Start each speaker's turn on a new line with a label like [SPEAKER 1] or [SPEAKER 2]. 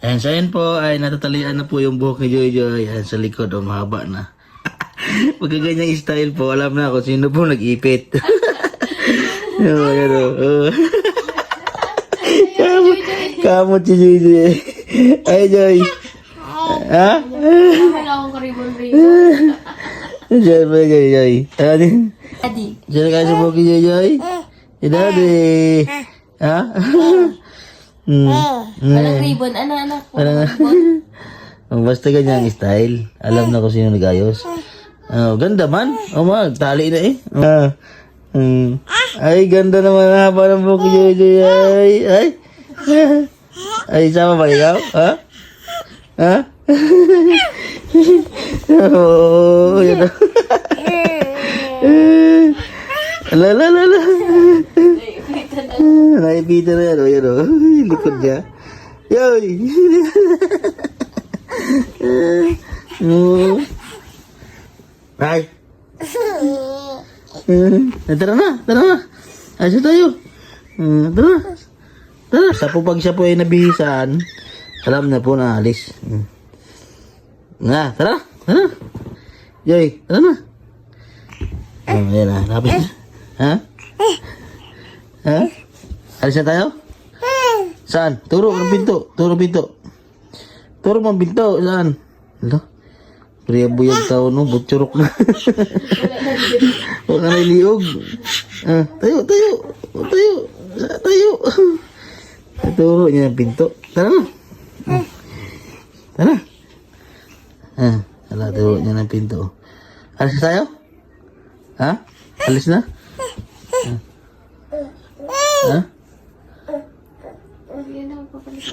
[SPEAKER 1] Ayan, so ayan po ay natatalian na po yung buhok ni Joy Joy. Ayan, sa likod, mahaba na. Pagka ganyang style po, alam na kung sino po nag-ipit. Ayan o. Kamot si Joy Joy. Ay, Joy. Ha?
[SPEAKER 2] Wala akong karibon-ribon.
[SPEAKER 1] Diyan ba, Joy Joy?
[SPEAKER 2] Daddy.
[SPEAKER 1] Diyan ka sa buhok ni Joy Joy? Daddy. Ha?
[SPEAKER 2] Walang ribbon. Anak po.
[SPEAKER 1] Basta ganyan ang style. Alam na kung sino nag-ayos. Ganda man. Tali na eh. Ay, ganda naman. Haba ng buhok ni Joy Joy. Ay, sama ba ikaw? Ha? Ha? Oo, yun. Ala. Naipita na yan, o yan o. Likod niya. Yoy! Ay! Tara na. Ayos tayo. Tara. Sa po pag siya po ay nabihisan, alam na po na alis. Tara. Yoy, tara na. Ayan na, lapis na. Ha? Alis na tayo? Saan? Turo ng pinto. Turo ng pinto. Saan? Hala? Priyabo yung tao, no? Butsurok na. Huwag na niliog. Tayo. Turo niya ng pinto. Tara na. Hala, turo niya ng pinto. Alis na tayo? Ha? Alis na? Ha?
[SPEAKER 2] Yun ako papalit.